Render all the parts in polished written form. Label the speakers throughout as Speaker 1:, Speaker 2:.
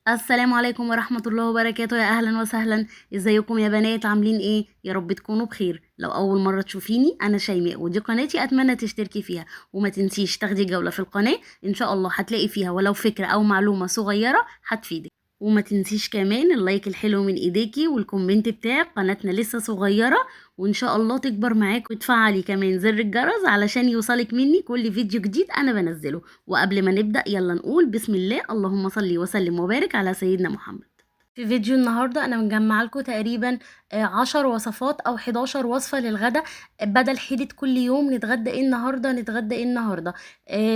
Speaker 1: السلام عليكم ورحمة الله وبركاته، يا أهلا وسهلا. ازيكم يا بنات؟ عاملين ايه؟ يا رب تكونوا بخير. لو أول مرة تشوفيني أنا شيماء، ودي قناتي، أتمنى تشتركي فيها وما تنسيش تاخدي جولة في القناة. إن شاء الله هتلاقي فيها ولو فكرة أو معلومة صغيرة هتفيدك. وما تنسيش كمان اللايك الحلو من ايديكي والكومنت بتاعك. قناتنا لسه صغيرة وإن شاء الله تكبر معاك، وتفعلي كمان زر الجرس علشان يوصلك مني كل فيديو جديد أنا بنزله. وقبل ما نبدأ يلا نقول بسم الله، اللهم صل وسلم وبارك على سيدنا محمد. في فيديو النهاردة أنا مجمعة لكم تقريبا 10 وصفات أو 11 وصفة للغدا. بدل حيلة كل يوم نتغدى ايه النهاردة نتغدى ايه النهاردة.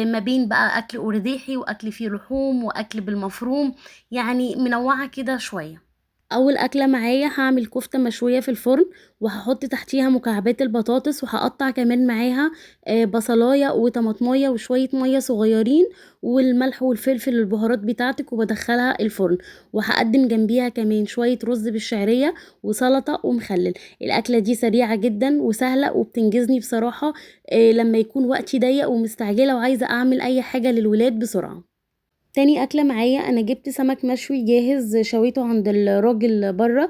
Speaker 1: ما بين بقى أكل أرداحي وأكل فيه لحوم وأكل بالمفروم، يعني منوعة كده شوية. اول اكله معايا هعمل كفته مشويه في الفرن، وهحط تحتيها مكعبات البطاطس، وهقطع كمان معاها بصلايه وطماطمايه وشويه ميه صغيرين والملح والفلفل البهارات بتاعتك، وبدخلها الفرن. وهقدم جنبيها كمان شويه رز بالشعريه وسلطه ومخلل. الاكله دي سريعه جدا وسهله وبتنجزني بصراحه لما يكون وقتي ضيق ومستعجله وعايزه اعمل اي حاجه للولاد بسرعه. تاني أكلة معايا أنا جبت سمك مشوي جاهز شويته عند الراجل برا.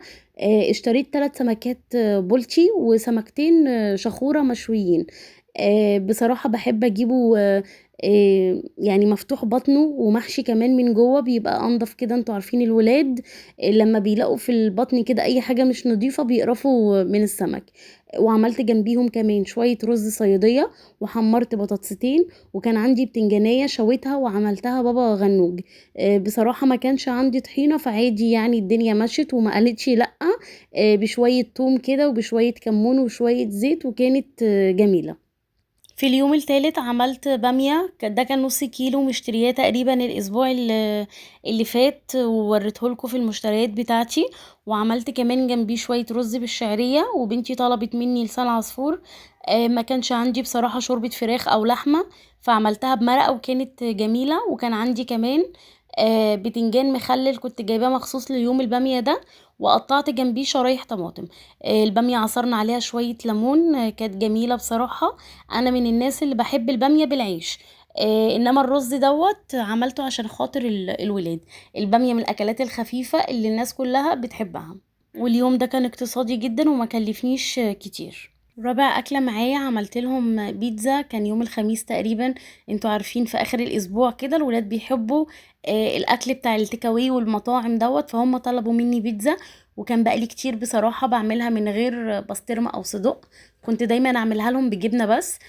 Speaker 1: اشتريت 3 سمكات بولتي وسمكتين شخورة مشويين. بصراحة بحب أجيبه يعني مفتوح بطنه ومحشي كمان من جوه، بيبقى أنضف كده. انتوا عارفين الولاد لما بيلاقوا في البطن كده أي حاجة مش نظيفة بيقرفوا من السمك. وعملت جنبيهم كمان شوية رز صيادية، وحمرت بطاطستين، وكان عندي بتنجانية شويتها وعملتها بابا غنوج. بصراحة ما كانش عندي طحينة فعادي، يعني الدنيا مشت وما قالتش لأ. بشوية توم كده وبشوية كمون وشوية زيت، وكانت جميلة. في اليوم التالت عملت بامية، ده كان نص كيلو مشترياه تقريبا الاسبوع اللي فات، ووريته لكم في المشتريات بتاعتي. وعملت كمان جنبيه شوية رز بالشعرية، وبنتي طلبت مني لسان عصفور. ما كانش عندي بصراحة شوربة فراخ او لحمة، فعملتها بمرقة وكانت جميلة. وكان عندي كمان بتنجان مخلل كنت جايباه مخصوص ليوم البامية ده، وقطعت جنبيه شرايح طماطم. البامية عصرنا عليها شوية ليمون، كانت جميلة بصراحة. انا من الناس اللي بحب الباميه بالعيش. انما الرز دوت عملته عشان خاطر الولاد. الباميه من الاكلات الخفيفه اللي الناس كلها بتحبها، واليوم ده كان اقتصادي جدا وما كلفنيش كتير. رابع اكله معايا عملت لهم بيتزا، كان يوم الخميس تقريبا. انتوا عارفين في اخر الاسبوع كده الولاد بيحبوا الاكل بتاع التيكاوي والمطاعم دوت، فهم طلبوا مني بيتزا. وكان بقالي كتير بصراحه بعملها من غير بسطرمه او صدق، كنت دايما اعملها لهم بجبنه بس.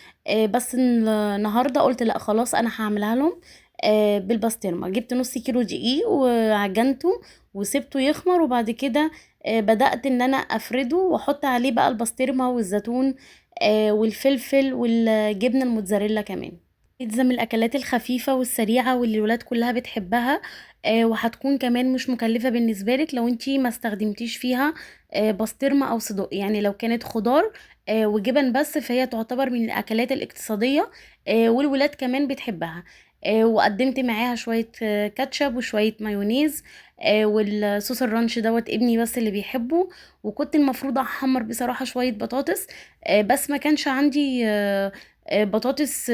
Speaker 1: بس النهارده قلت لا خلاص انا هعملها لهم بالبسطرمه. جبت نص كيلو دقيق وعجنته وسبته يخمر، وبعد كده بدأت ان انا افرده واحط عليه بقى البسطرمه والزيتون والفلفل والجبنه الموتزاريلا كمان. بيتزا من الاكلات الخفيفه والسريعه واللي الولاد كلها بتحبها. وهتكون كمان مش مكلفه بالنسبه لك لو انتي ما استخدمتيش فيها بسطرمه او صدق. يعني لو كانت خضار وجبن بس فهي تعتبر من الاكلات الاقتصاديه والولاد كمان بتحبها. وقدمت معاها شويه كاتشب وشويه مايونيز. والصوص الرانش دوت ابني بس اللي بيحبه. وكنت المفروض احمر بصراحه شويه بطاطس، بس ما كانش عندي بطاطس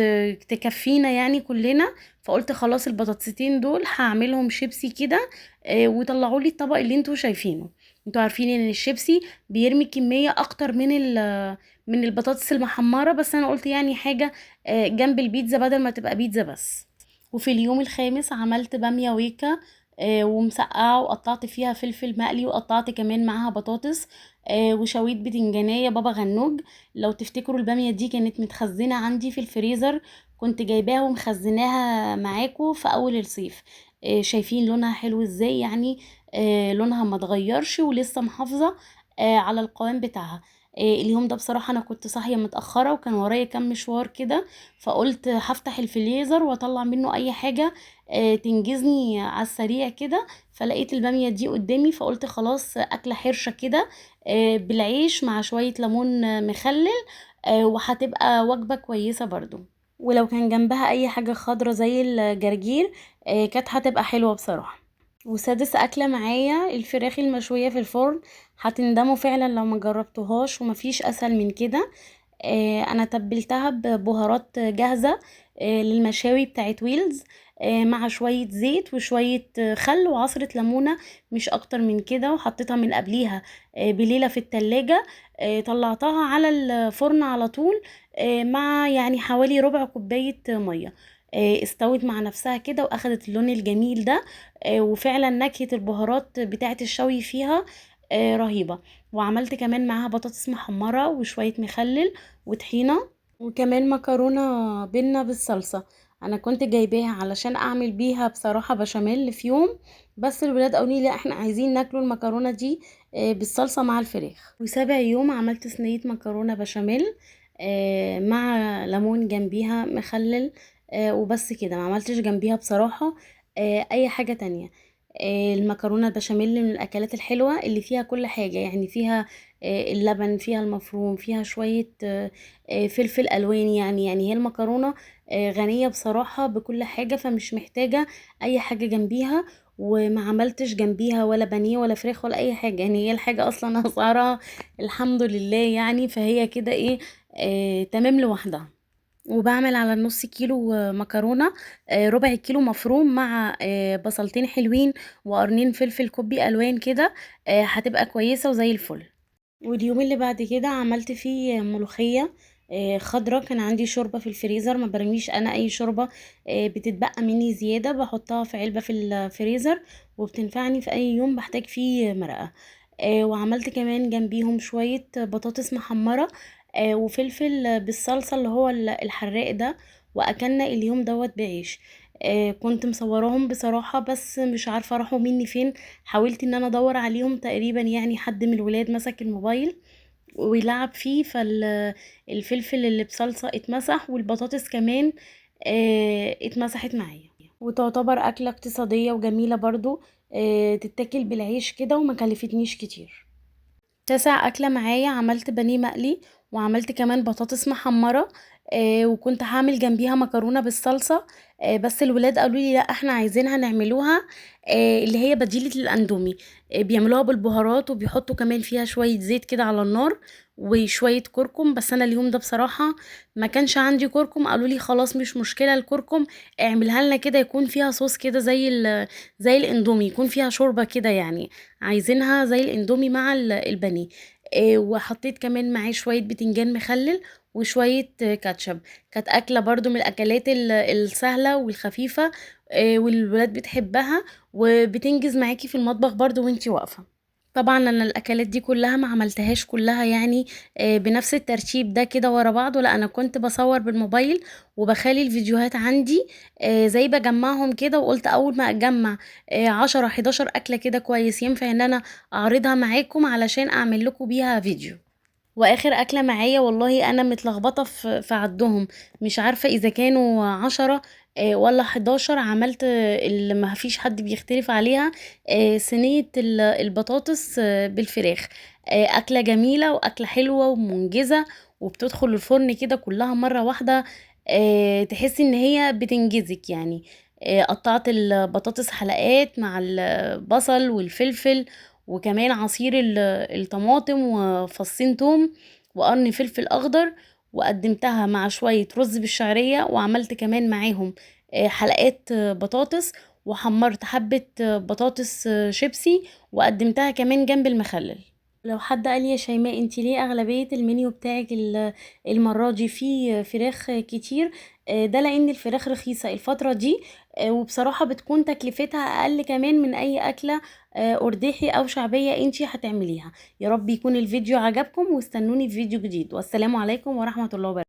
Speaker 1: تكفينا يعني كلنا. فقلت خلاص البطاطستين دول هعملهم شيبسي كده. وطلعوا لي الطبق اللي انتوا شايفينه. انتوا عارفين ان الشيبسي بيرمي كمية اكتر من البطاطس المحمرة، بس انا قلت يعني حاجة جنب البيتزا بدل ما تبقى بيتزا بس. وفي اليوم الخامس عملت بامية ويكا ومسقعة، وقطعت فيها فلفل مقلي، وقطعت كمان معاها بطاطس وشويت بتنجانية بابا غنوج. لو تفتكروا البامية دي كانت متخزنة عندي في الفريزر، كنت جايباها ومخزناها معاكم في اول الصيف. شايفين لونها حلو ازاي؟ يعني لونها ما اتغيرش ولسه محافظة على القوام بتاعها. اليوم ده بصراحة انا كنت صاحية متأخرة وكان ورايا كام مشوار كده، فقلت هفتح الفريزر واطلع منه اي حاجة تنجزني على السريع كده. فلقيت البامية دي قدامي فقلت خلاص أكلة حرشة كده بالعيش مع شوية ليمون مخلل، وهتبقى وجبة كويسة برضو. ولو كان جنبها أي حاجة خضرة زي الجرجير كانت هتبقى حلوة بصراحة. وسادس أكلة معايا الفراخ المشوية في الفرن. هتندموا فعلا لو ما جربتوهاش، ومفيش أسهل من كده. انا تبلتها ببهارات جاهزة للمشاوي بتاعت ويلز، مع شوية زيت وشوية خل وعصرة ليمونة، مش اكتر من كده. وحطيتها من قبليها بليلة في التلاجة. طلعتها على الفرن على طول، مع يعني حوالي ربع كوباية مية. استوت مع نفسها كده واخدت اللون الجميل ده. وفعلا نكهة البهارات بتاعت الشوي فيها رهيبة. وعملت كمان معاها بطاطس محمرة وشوية مخلل وطحينة، وكمان مكرونة بينا بالصلصة. انا كنت جايباها علشان اعمل بيها بصراحة بشاميل في يوم، بس الولاد قالوا لي لا احنا عايزين ناكلوا المكرونة دي بالصلصة مع الفراخ. وسابع يوم عملت صينية مكرونة بشاميل مع ليمون جنبيها مخلل. وبس كده، ما عملتش جنبيها بصراحة اي حاجة تانية. المكرونة البشاميل من الأكلات الحلوة اللي فيها كل حاجة، يعني فيها اللبن، فيها المفروم، فيها شوية فلفل ألوان. يعني هي المكرونة غنية بصراحة بكل حاجة، فمش محتاجة أي حاجة جنبيها. وما عملتش جنبيها ولا بانيه ولا فراخ ولا أي حاجة، يعني هي الحاجة أصلا أسعارها الحمد لله يعني، فهي كده إيه تمام لوحدها. وبعمل على النص كيلو مكرونة ربع كيلو مفروم مع بصلتين حلوين وقرنين فلفل كوبي ألوان كده، هتبقى كويسة وزي الفل. واليوم اللي بعد كده عملت فيه ملوخية خضرة. كان عندي شوربة في الفريزر، ما برميش انا اي شوربة بتتبقى مني زيادة، بحطها في علبة في الفريزر وبتنفعني في اي يوم بحتاج فيه مرقة. وعملت كمان جنبيهم شوية بطاطس محمرة وفلفل بالصلصة اللي هو الحراق ده. واكلنا اليوم دوت بعيش. كنت مصوراهم بصراحة، بس مش عارفة راحوا مني فين. حاولت ان انا ادور عليهم تقريبا، يعني حد من الولاد مسك الموبايل ويلعب فيه، فالفلفل اللي بصلصة اتمسح والبطاطس كمان اتمسحت معايا. وتعتبر أكلة اقتصادية وجميلة برضو، تتاكل بالعيش كده وما كلفتنيش كتير. تاسع أكلة معايا عملت بانيه مقلي، وعملت كمان بطاطس محمرة. وكنت هعمل جنبيها مكرونة بالصلصة. بس الولاد قالوا لي لا احنا عايزينها نعملوها اللي هي بديلة الاندومي. بيعملوها بالبهارات وبيحطوا كمان فيها شوية زيت كده على النار وشوية كركم. بس انا اليوم ده بصراحة ما كانش عندي كركم، قالوا لي خلاص مش مشكلة الكركم، اعملها لنا كده يكون فيها صوص كده زي الاندومي، يكون فيها شوربة كده يعني. عايزينها زي الاندومي مع البانيه. وحطيت كمان معاه شوية بتنجان مخلل وشوية كاتشب. كانت أكلة برضو من الأكلات السهلة والخفيفة، والولاد بتحبها وبتنجز معاكي في المطبخ برضو وانتي واقفة. طبعا انا الاكلات دي كلها ما عملتهاش كلها يعني بنفس الترتيب ده كده ورا بعض، ولا انا كنت بصور بالموبايل وبخلي الفيديوهات عندي زي بجمعهم كده. وقلت اول ما اجمع 10 11 اكلة كده كويس ينفع ان انا اعرضها معاكم علشان اعمل لكم بيها فيديو. واخر اكله معايا والله انا متلخبطه في عدهم، مش عارفه اذا كانوا 10 ولا 11. عملت اللي ما فيش حد بيختلف عليها، صينيه البطاطس بالفراخ. اكله جميله واكله حلوه ومنجزه، وبتدخل الفرن كده كلها مره واحده. تحسي ان هي بتنجزك يعني. قطعت البطاطس حلقات مع البصل والفلفل، وكمان عصير الطماطم وفصين توم وقرن فلفل اخضر، وقدمتها مع شوية رز بالشعرية. وعملت كمان معاهم حلقات بطاطس، وحمرت حبة بطاطس شيبسي وقدمتها كمان جنب المخلل. لو حد قال لي يا شيماء انتي ليه اغلبية المنيو بتاعك المرة دي فيه فراخ كتير، ده لان الفراخ رخيصة الفترة دي. وبصراحة بتكون تكلفتها اقل كمان من اي اكلة ارداحي او شعبية انتي هتعمليها. يا رب يكون الفيديو عجبكم، واستنوني في فيديو جديد، والسلام عليكم ورحمة الله وبركاته.